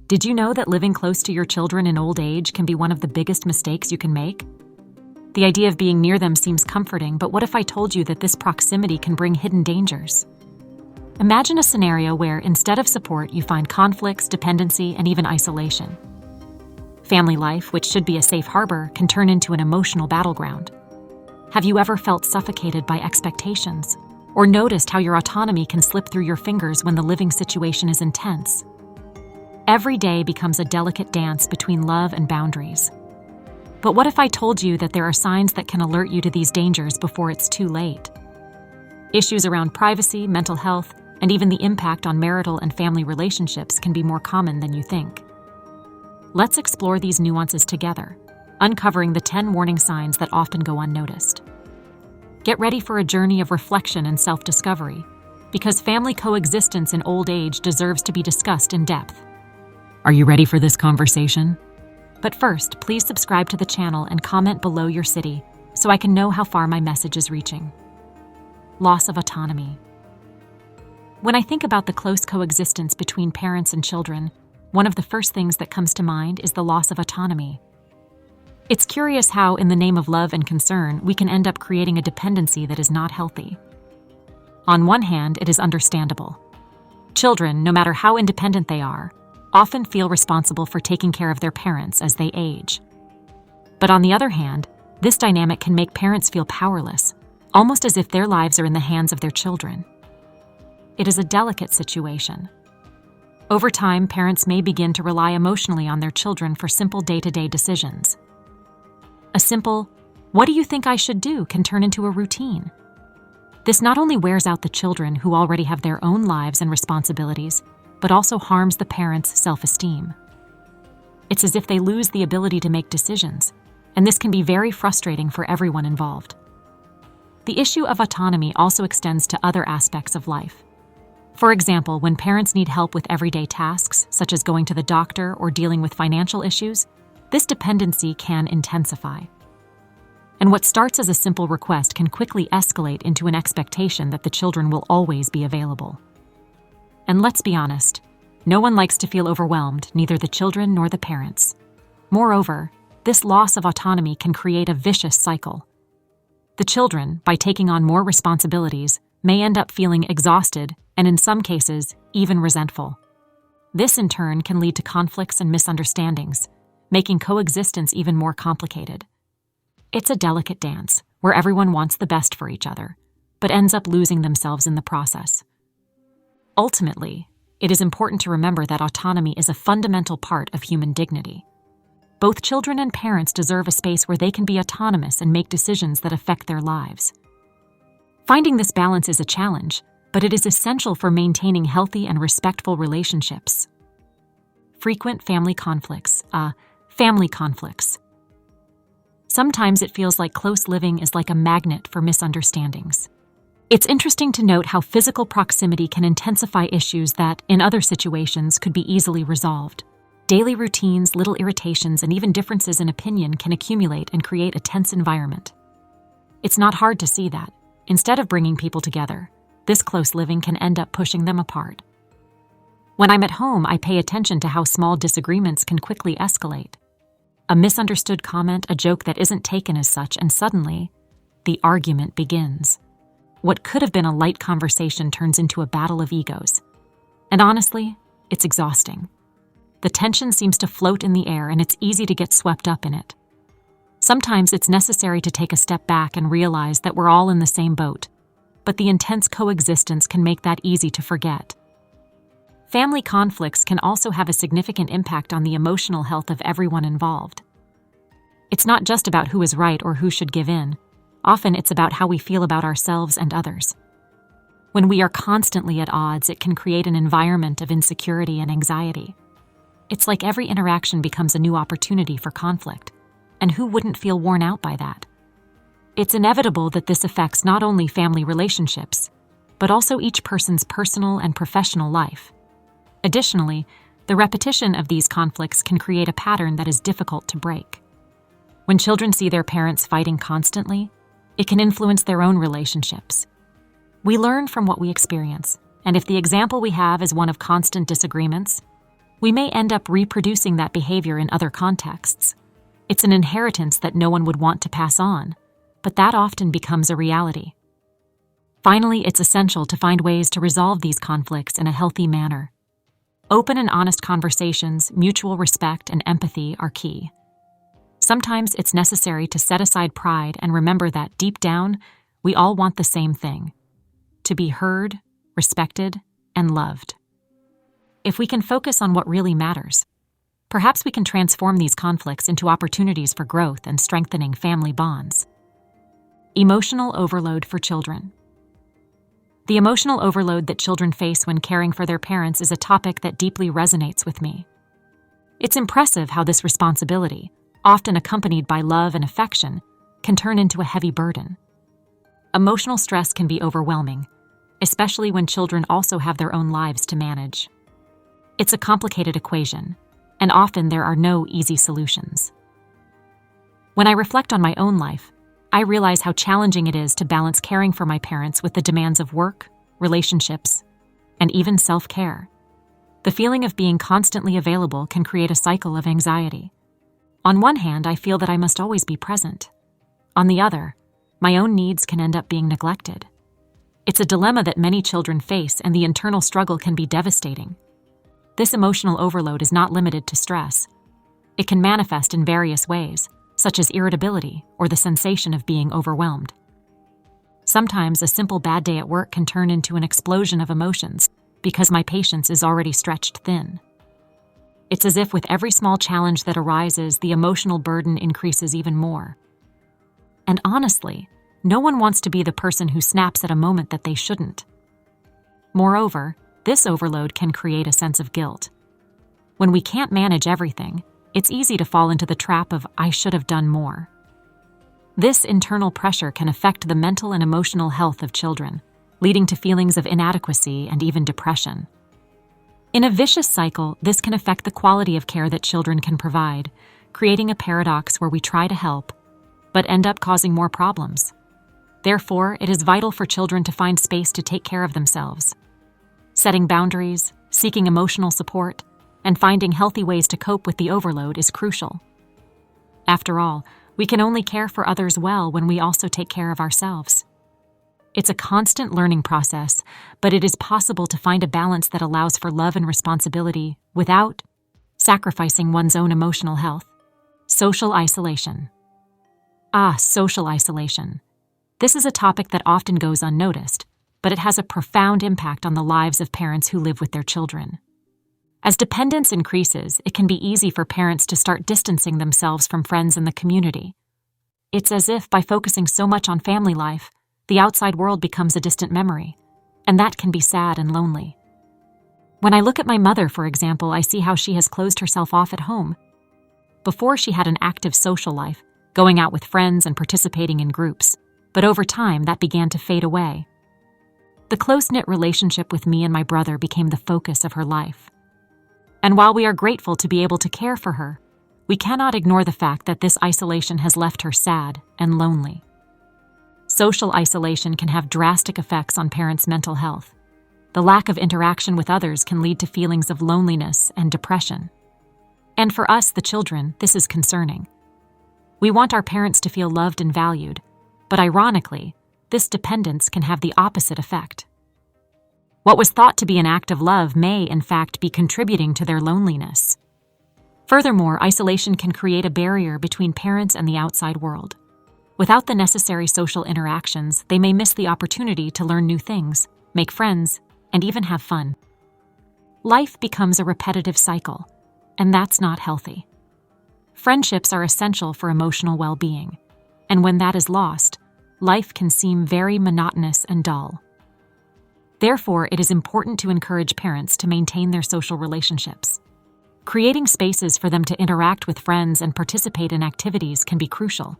Did you know that living close to your children in old age can be one of the biggest mistakes you can make? The idea of being near them seems comforting, but what if I told you that this proximity can bring hidden dangers? Imagine a scenario where, instead of support, you find conflicts, dependency, and even isolation. Family life, which should be a safe harbor, can turn into an emotional battleground. Have you ever felt suffocated by expectations? Or noticed how your autonomy can slip through your fingers when the living situation is intense? Every day becomes a delicate dance between love and boundaries. But what if I told you that there are signs that can alert you to these dangers before it's too late? Issues around privacy, mental health, and even the impact on marital and family relationships can be more common than you think. Let's explore these nuances together, uncovering the 10 warning signs that often go unnoticed. Get ready for a journey of reflection and self-discovery, because family coexistence in old age deserves to be discussed in depth. Are you ready for this conversation? But first, please subscribe to the channel and comment below your city so I can know how far my message is reaching. Loss of autonomy. When I think about the close coexistence between parents and children, one of the first things that comes to mind is the loss of autonomy. It's curious how, in the name of love and concern, we can end up creating a dependency that is not healthy. On one hand, it is understandable. Children, no matter how independent they are, often feel responsible for taking care of their parents as they age. But on the other hand, this dynamic can make parents feel powerless, almost as if their lives are in the hands of their children. It is a delicate situation. Over time, parents may begin to rely emotionally on their children for simple day-to-day decisions. A simple, "What do you think I should do?" can turn into a routine. This not only wears out the children who already have their own lives and responsibilities, but also harms the parents' self-esteem. It's as if they lose the ability to make decisions, and this can be very frustrating for everyone involved. The issue of autonomy also extends to other aspects of life. For example, when parents need help with everyday tasks, such as going to the doctor or dealing with financial issues, this dependency can intensify. And what starts as a simple request can quickly escalate into an expectation that the children will always be available. And let's be honest, no one likes to feel overwhelmed, neither the children nor the parents. Moreover, this loss of autonomy can create a vicious cycle. The children, by taking on more responsibilities, may end up feeling exhausted and, in some cases, even resentful. This, in turn, can lead to conflicts and misunderstandings, making coexistence even more complicated. It's a delicate dance where everyone wants the best for each other, but ends up losing themselves in the process. Ultimately, it is important to remember that autonomy is a fundamental part of human dignity. Both children and parents deserve a space where they can be autonomous and make decisions that affect their lives. Finding this balance is a challenge, but it is essential for maintaining healthy and respectful relationships. Frequent family conflicts. Family conflicts. Sometimes it feels like close living is like a magnet for misunderstandings. It's interesting to note how physical proximity can intensify issues that, in other situations, could be easily resolved. Daily routines, little irritations, and even differences in opinion can accumulate and create a tense environment. It's not hard to see that, instead of bringing people together, this close living can end up pushing them apart. When I'm at home, I pay attention to how small disagreements can quickly escalate. A misunderstood comment, a joke that isn't taken as such, and suddenly, the argument begins. What could have been a light conversation turns into a battle of egos. And honestly, it's exhausting. The tension seems to float in the air, and it's easy to get swept up in it. Sometimes it's necessary to take a step back and realize that we're all in the same boat, but the intense coexistence can make that easy to forget. Family conflicts can also have a significant impact on the emotional health of everyone involved. It's not just about who is right or who should give in. Often it's about how we feel about ourselves and others. When we are constantly at odds, it can create an environment of insecurity and anxiety. It's like every interaction becomes a new opportunity for conflict, and who wouldn't feel worn out by that? It's inevitable that this affects not only family relationships, but also each person's personal and professional life. Additionally, the repetition of these conflicts can create a pattern that is difficult to break. When children see their parents fighting constantly, it can influence their own relationships. We learn from what we experience, and if the example we have is one of constant disagreements, We may end up reproducing that behavior in other contexts. It's an inheritance that no one would want to pass on, but that often becomes a reality. Finally, it's essential to find ways to resolve these conflicts in a healthy manner. Open and honest conversations, mutual respect, and empathy are key. Sometimes it's necessary to set aside pride and remember that, deep down, we all want the same thing: to be heard, respected, and loved. If we can focus on what really matters, perhaps we can transform these conflicts into opportunities for growth and strengthening family bonds. Emotional overload for children. The emotional overload that children face when caring for their parents is a topic that deeply resonates with me. It's impressive how this responsibility, often accompanied by love and affection, can turn into a heavy burden. Emotional stress can be overwhelming, especially when children also have their own lives to manage. It's a complicated equation, and often there are no easy solutions. When I reflect on my own life, I realize how challenging it is to balance caring for my parents with the demands of work, relationships, and even self-care. The feeling of being constantly available can create a cycle of anxiety. On one hand, I feel that I must always be present. On the other, my own needs can end up being neglected. It's a dilemma that many children face, and the internal struggle can be devastating. This emotional overload is not limited to stress. It can manifest in various ways, such as irritability or the sensation of being overwhelmed. Sometimes a simple bad day at work can turn into an explosion of emotions because my patience is already stretched thin. It's as if with every small challenge that arises, the emotional burden increases even more. And honestly, no one wants to be the person who snaps at a moment that they shouldn't. Moreover, this overload can create a sense of guilt. When we can't manage everything, it's easy to fall into the trap of "I should have done more." This internal pressure can affect the mental and emotional health of children, leading to feelings of inadequacy and even depression. In a vicious cycle, this can affect the quality of care that children can provide, creating a paradox where we try to help, but end up causing more problems. Therefore, it is vital for children to find space to take care of themselves. Setting boundaries, seeking emotional support, and finding healthy ways to cope with the overload is crucial. After all, we can only care for others well when we also take care of ourselves. It's a constant learning process, but it is possible to find a balance that allows for love and responsibility without sacrificing one's own emotional health. Social isolation. Social isolation. This is a topic that often goes unnoticed, but it has a profound impact on the lives of parents who live with their children. As dependence increases, it can be easy for parents to start distancing themselves from friends in the community. It's as if by focusing so much on family life, the outside world becomes a distant memory, and that can be sad and lonely. When I look at my mother, for example, I see how she has closed herself off at home. Before, she had an active social life, going out with friends and participating in groups, but over time that began to fade away. The close-knit relationship with me and my brother became the focus of her life. And while we are grateful to be able to care for her, we cannot ignore the fact that this isolation has left her sad and lonely. Social isolation can have drastic effects on parents' mental health. The lack of interaction with others can lead to feelings of loneliness and depression. And for us, the children, this is concerning. We want our parents to feel loved and valued, but ironically, this dependence can have the opposite effect. What was thought to be an act of love may, in fact, be contributing to their loneliness. Furthermore, isolation can create a barrier between parents and the outside world. Without the necessary social interactions, they may miss the opportunity to learn new things, make friends, and even have fun. Life becomes a repetitive cycle, and that's not healthy. Friendships are essential for emotional well-being, and when that is lost, life can seem very monotonous and dull. Therefore, it is important to encourage parents to maintain their social relationships. Creating spaces for them to interact with friends and participate in activities can be crucial.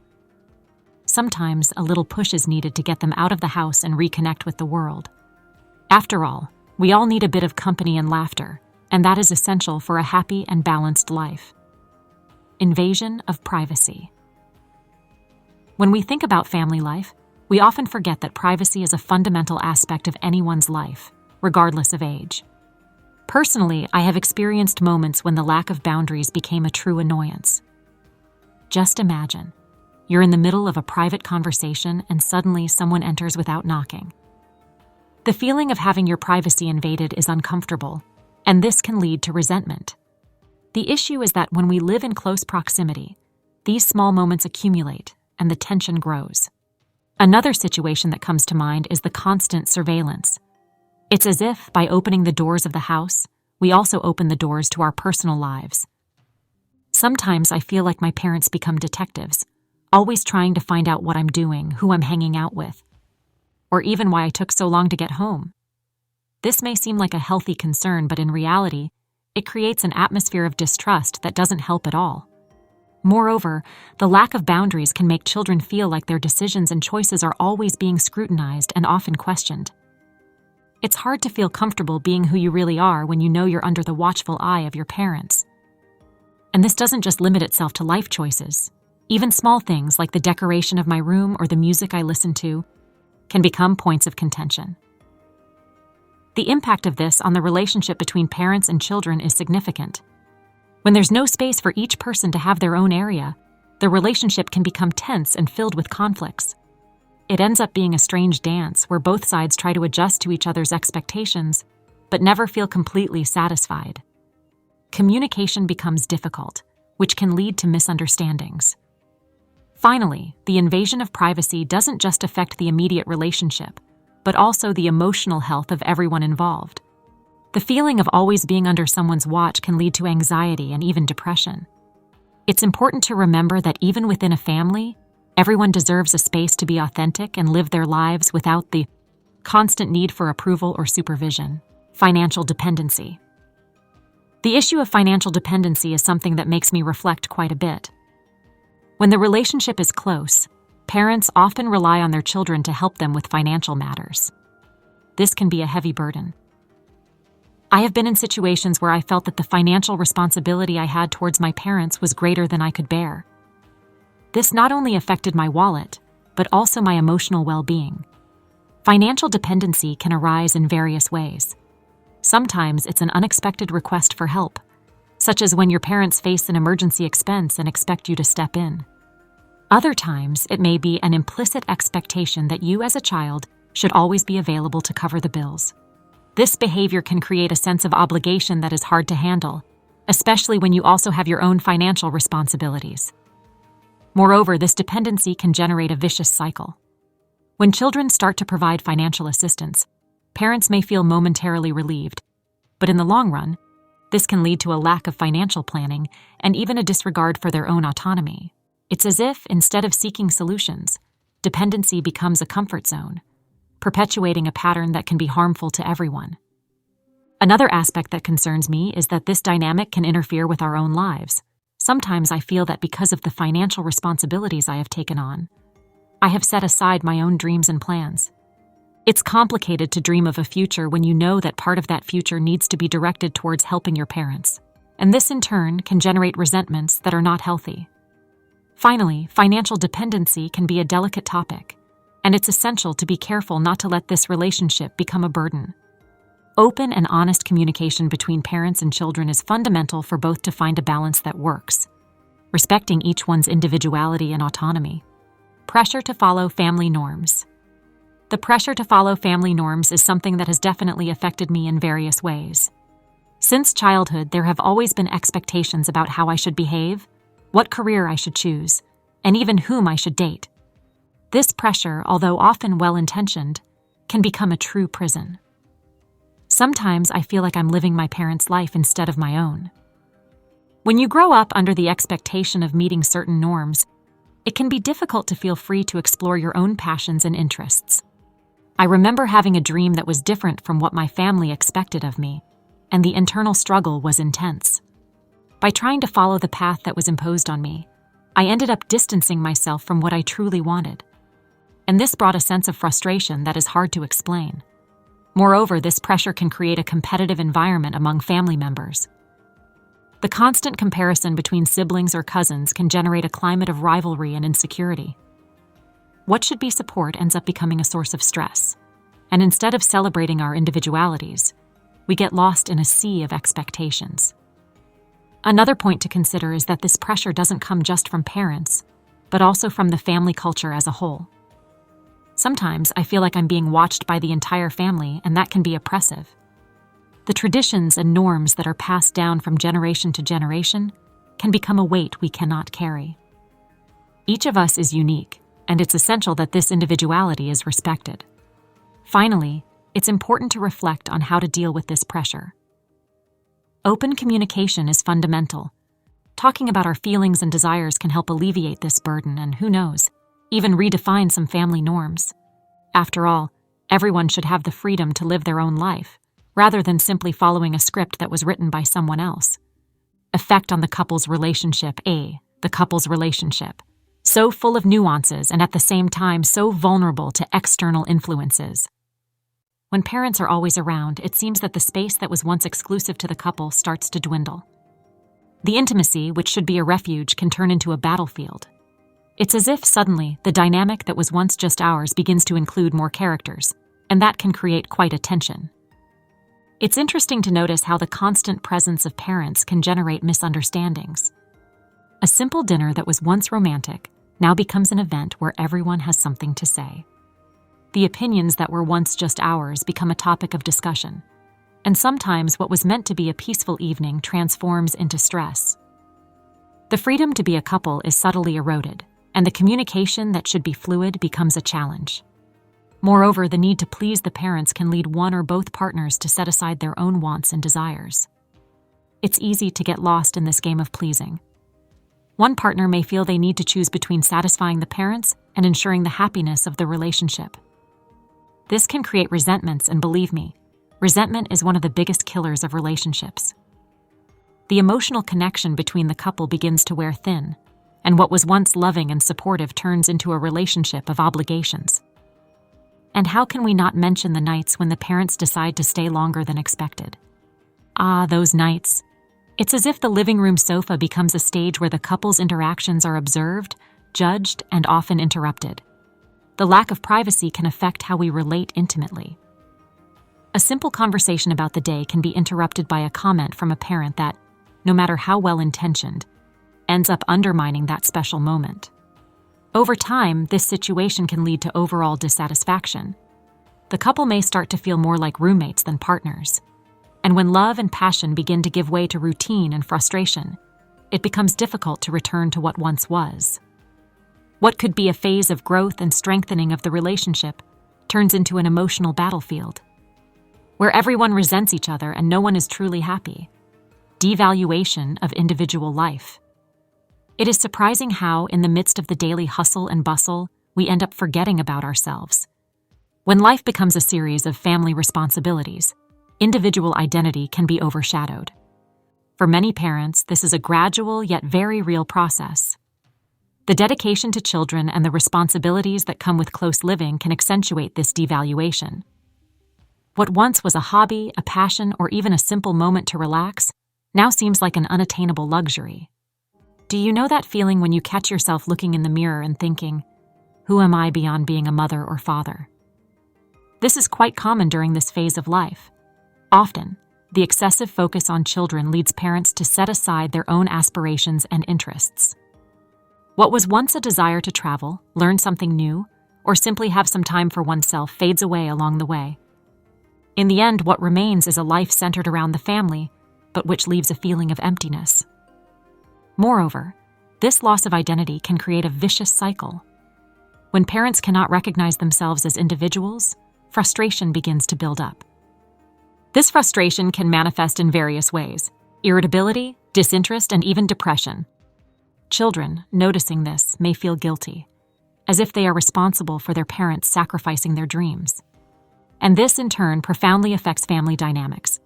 Sometimes a little push is needed to get them out of the house and reconnect with the world. After all, we all need a bit of company and laughter, and that is essential for a happy and balanced life. Invasion of privacy. When we think about family life, we often forget that privacy is a fundamental aspect of anyone's life, regardless of age. Personally, I have experienced moments when the lack of boundaries became a true annoyance. Just imagine, you're in the middle of a private conversation and suddenly someone enters without knocking. The feeling of having your privacy invaded is uncomfortable, and this can lead to resentment. The issue is that when we live in close proximity, these small moments accumulate and the tension grows. Another situation that comes to mind is the constant surveillance. It's as if, by opening the doors of the house, we also open the doors to our personal lives. Sometimes I feel like my parents become detectives, always trying to find out what I'm doing, who I'm hanging out with, or even why I took so long to get home. This may seem like a healthy concern, but in reality, it creates an atmosphere of distrust that doesn't help at all. Moreover, the lack of boundaries can make children feel like their decisions and choices are always being scrutinized and often questioned. It's hard to feel comfortable being who you really are when you know you're under the watchful eye of your parents. And this doesn't just limit itself to life choices. Even small things like the decoration of my room or the music I listen to can become points of contention. The impact of this on the relationship between parents and children is significant. When there's no space for each person to have their own area, the relationship can become tense and filled with conflicts. It ends up being a strange dance where both sides try to adjust to each other's expectations, but never feel completely satisfied. Communication becomes difficult, which can lead to misunderstandings. Finally, the invasion of privacy doesn't just affect the immediate relationship, but also the emotional health of everyone involved. The feeling of always being under someone's watch can lead to anxiety and even depression. It's important to remember that even within a family, everyone deserves a space to be authentic and live their lives without the constant need for approval or supervision. Financial dependency. The issue of financial dependency is something that makes me reflect quite a bit. When the relationship is close, parents often rely on their children to help them with financial matters. This can be a heavy burden. I have been in situations where I felt that the financial responsibility I had towards my parents was greater than I could bear. This not only affected my wallet, but also my emotional well-being. Financial dependency can arise in various ways. Sometimes it's an unexpected request for help, such as when your parents face an emergency expense and expect you to step in. Other times, it may be an implicit expectation that you as a child should always be available to cover the bills. This behavior can create a sense of obligation that is hard to handle, especially when you also have your own financial responsibilities. Moreover, this dependency can generate a vicious cycle. When children start to provide financial assistance, parents may feel momentarily relieved, but in the long run, this can lead to a lack of financial planning and even a disregard for their own autonomy. It's as if, instead of seeking solutions, dependency becomes a comfort zone, perpetuating a pattern that can be harmful to everyone. Another aspect that concerns me is that this dynamic can interfere with our own lives. Sometimes I feel that because of the financial responsibilities I have taken on, I have set aside my own dreams and plans. It's complicated to dream of a future when you know that part of that future needs to be directed towards helping your parents, and this in turn can generate resentments that are not healthy. Finally, financial dependency can be a delicate topic, and it's essential to be careful not to let this relationship become a burden. Open and honest communication between parents and children is fundamental for both to find a balance that works, respecting each one's individuality and autonomy. Pressure to follow family norms. The pressure to follow family norms is something that has definitely affected me in various ways. Since childhood, there have always been expectations about how I should behave, what career I should choose, and even whom I should date. This pressure, although often well-intentioned, can become a true prison. Sometimes I feel like I'm living my parents' life instead of my own. When you grow up under the expectation of meeting certain norms, it can be difficult to feel free to explore your own passions and interests. I remember having a dream that was different from what my family expected of me, and the internal struggle was intense. By trying to follow the path that was imposed on me, I ended up distancing myself from what I truly wanted. And this brought a sense of frustration that is hard to explain. Moreover, this pressure can create a competitive environment among family members. The constant comparison between siblings or cousins can generate a climate of rivalry and insecurity. What should be support ends up becoming a source of stress. And instead of celebrating our individualities, we get lost in a sea of expectations. Another point to consider is that this pressure doesn't come just from parents, but also from the family culture as a whole. Sometimes I feel like I'm being watched by the entire family, and that can be oppressive. The traditions and norms that are passed down from generation to generation can become a weight we cannot carry. Each of us is unique, and it's essential that this individuality is respected. Finally, it's important to reflect on how to deal with this pressure. Open communication is fundamental. Talking about our feelings and desires can help alleviate this burden and, who knows, even redefine some family norms. After all, everyone should have the freedom to live their own life, rather than simply following a script that was written by someone else. Effect on the couple's relationship. The couple's relationship. So full of nuances and at the same time so vulnerable to external influences. When parents are always around, it seems that the space that was once exclusive to the couple starts to dwindle. The intimacy, which should be a refuge, can turn into a battlefield. It's as if suddenly the dynamic that was once just ours begins to include more characters, and that can create quite a tension. It's interesting to notice how the constant presence of parents can generate misunderstandings. A simple dinner that was once romantic now becomes an event where everyone has something to say. The opinions that were once just ours become a topic of discussion, and sometimes what was meant to be a peaceful evening transforms into stress. The freedom to be a couple is subtly eroded, and the communication that should be fluid becomes a challenge. Moreover, the need to please the parents can lead one or both partners to set aside their own wants and desires. It's easy to get lost in this game of pleasing. One partner may feel they need to choose between satisfying the parents and ensuring the happiness of the relationship. This can create resentments, and believe me, resentment is one of the biggest killers of relationships. The emotional connection between the couple begins to wear thin, and what was once loving and supportive turns into a relationship of obligations. And how can we not mention the nights when the parents decide to stay longer than expected? Those nights. It's as if the living room sofa becomes a stage where the couple's interactions are observed, judged, and often interrupted. The lack of privacy can affect how we relate intimately. A simple conversation about the day can be interrupted by a comment from a parent that, no matter how well-intentioned, ends up undermining that special moment. Over time, this situation can lead to overall dissatisfaction. The couple may start to feel more like roommates than partners. And when love and passion begin to give way to routine and frustration, it becomes difficult to return to what once was. What could be a phase of growth and strengthening of the relationship turns into an emotional battlefield, where everyone resents each other and no one is truly happy. Devaluation of individual life. It is surprising how, in the midst of the daily hustle and bustle, we end up forgetting about ourselves. When life becomes a series of family responsibilities, individual identity can be overshadowed. For many parents, this is a gradual yet very real process. The dedication to children and the responsibilities that come with close living can accentuate this devaluation. What once was a hobby, a passion, or even a simple moment to relax now seems like an unattainable luxury. Do you know that feeling when you catch yourself looking in the mirror and thinking, "Who am I beyond being a mother or father?" This is quite common during this phase of life. Often, the excessive focus on children leads parents to set aside their own aspirations and interests. What was once a desire to travel, learn something new, or simply have some time for oneself fades away along the way. In the end, what remains is a life centered around the family, but which leaves a feeling of emptiness. Moreover, this loss of identity can create a vicious cycle. When parents cannot recognize themselves as individuals, frustration begins to build up. This frustration can manifest in various ways: irritability, disinterest, and even depression. Children, noticing this, may feel guilty, as if they are responsible for their parents sacrificing their dreams. And this, in turn, profoundly affects family dynamics.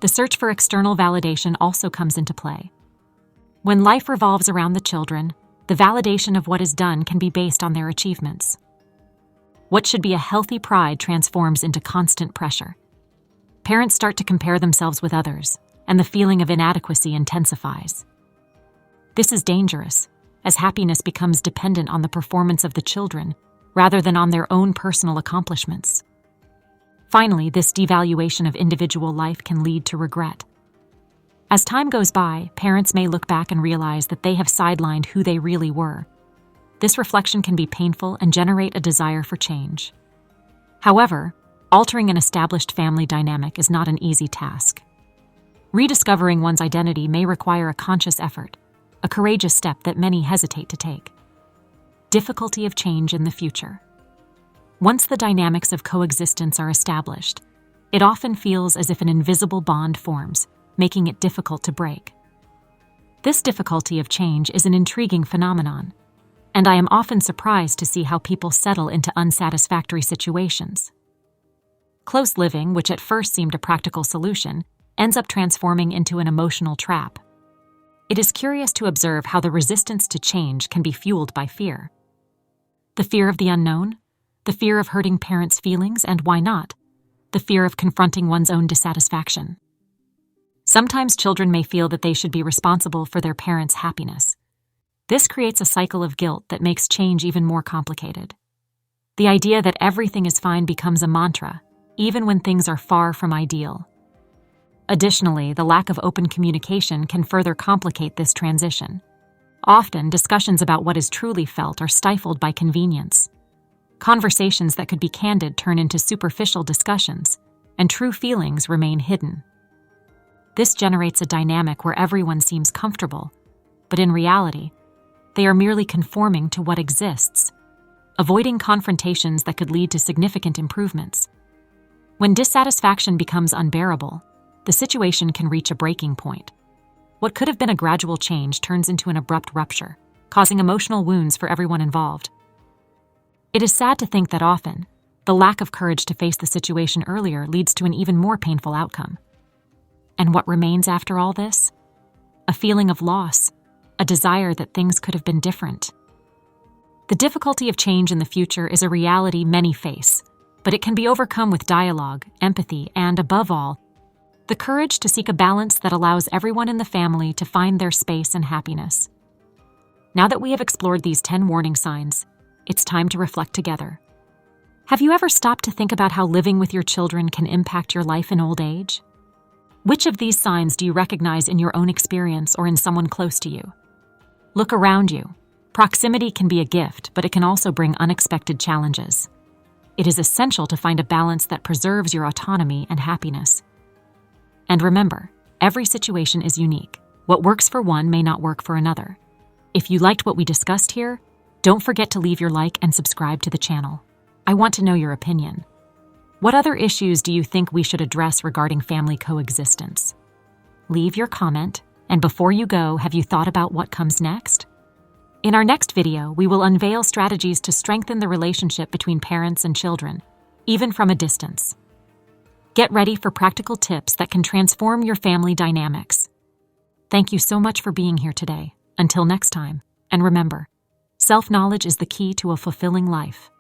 The search for external validation also comes into play. When life revolves around the children, the validation of what is done can be based on their achievements. What should be a healthy pride transforms into constant pressure. Parents start to compare themselves with others, and the feeling of inadequacy intensifies. This is dangerous, as happiness becomes dependent on the performance of the children rather than on their own personal accomplishments. Finally, this devaluation of individual life can lead to regret. As time goes by, parents may look back and realize that they have sidelined who they really were. This reflection can be painful and generate a desire for change. However, altering an established family dynamic is not an easy task. Rediscovering one's identity may require a conscious effort, a courageous step that many hesitate to take. Difficulty of change in the future. Once the dynamics of coexistence are established, it often feels as if an invisible bond forms, making it difficult to break. This difficulty of change is an intriguing phenomenon, and I am often surprised to see how people settle into unsatisfactory situations. Close living, which at first seemed a practical solution, ends up transforming into an emotional trap. It is curious to observe how the resistance to change can be fueled by fear. The fear of the unknown, the fear of hurting parents' feelings, and why not, the fear of confronting one's own dissatisfaction. Sometimes children may feel that they should be responsible for their parents' happiness. This creates a cycle of guilt that makes change even more complicated. The idea that everything is fine becomes a mantra, even when things are far from ideal. Additionally, the lack of open communication can further complicate this transition. Often, discussions about what is truly felt are stifled by convenience. Conversations that could be candid turn into superficial discussions, and true feelings remain hidden. This generates a dynamic where everyone seems comfortable, but in reality, they are merely conforming to what exists, avoiding confrontations that could lead to significant improvements. When dissatisfaction becomes unbearable, the situation can reach a breaking point. What could have been a gradual change turns into an abrupt rupture, causing emotional wounds for everyone involved. It is sad to think that often, the lack of courage to face the situation earlier leads to an even more painful outcome. And what remains after all this? A feeling of loss, a desire that things could have been different. The difficulty of change in the future is a reality many face, but it can be overcome with dialogue, empathy, and, above all, the courage to seek a balance that allows everyone in the family to find their space and happiness. Now that we have explored these 10 warning signs, it's time to reflect together. Have you ever stopped to think about how living with your children can impact your life in old age? Which of these signs do you recognize in your own experience or in someone close to you? Look around you. Proximity can be a gift, but it can also bring unexpected challenges. It is essential to find a balance that preserves your autonomy and happiness. And remember, every situation is unique. What works for one may not work for another. If you liked what we discussed here, don't forget to leave your like and subscribe to the channel. I want to know your opinion. What other issues do you think we should address regarding family coexistence? Leave your comment, and before you go, have you thought about what comes next? In our next video, we will unveil strategies to strengthen the relationship between parents and children, even from a distance. Get ready for practical tips that can transform your family dynamics. Thank you so much for being here today. Until next time, and remember, self-knowledge is the key to a fulfilling life.